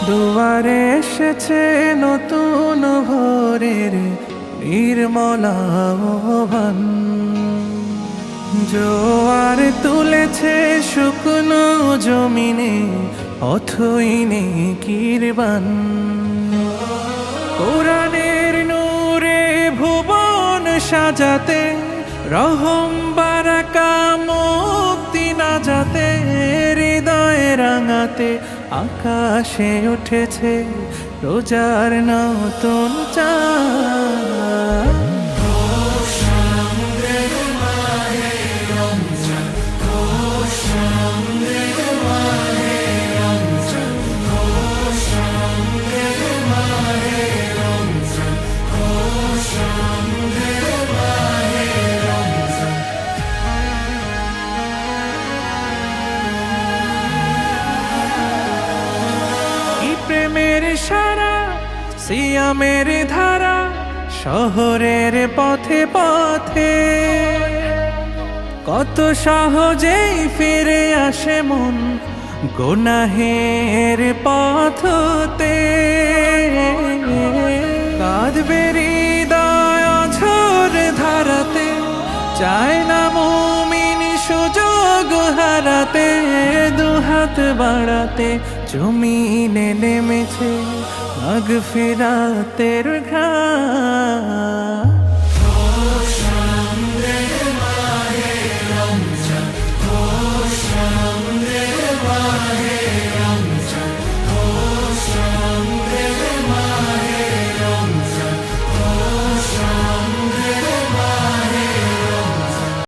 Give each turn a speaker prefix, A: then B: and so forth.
A: দুয়ারে এসেছে নতুন ভোরের নির্মল আহ্বান। জোয়ার তুলেছে শুকনো জমিনে অথই নেকির বান। কোরআনের নূরে ভুবন সাজাতে, রহম বারাকা মুক্তি নাজাতে, হৃদয়ে রাঙাতে আকাশে উঠেছে রোজার নতুন চাঁদ। প্রেমের সারা সিয়ামের ধারা শহরের পথে পথে, কত সহজেই ফিরে আসে মন গুনাহের পথতে। কাঁদবে হৃদয় অঝোর ধারাতে, চায় না মুমিন সুযোগ হারাতে। দুহাত বাড়াতে জমিনে নেমেছে মাগফিরাতের ঘাম।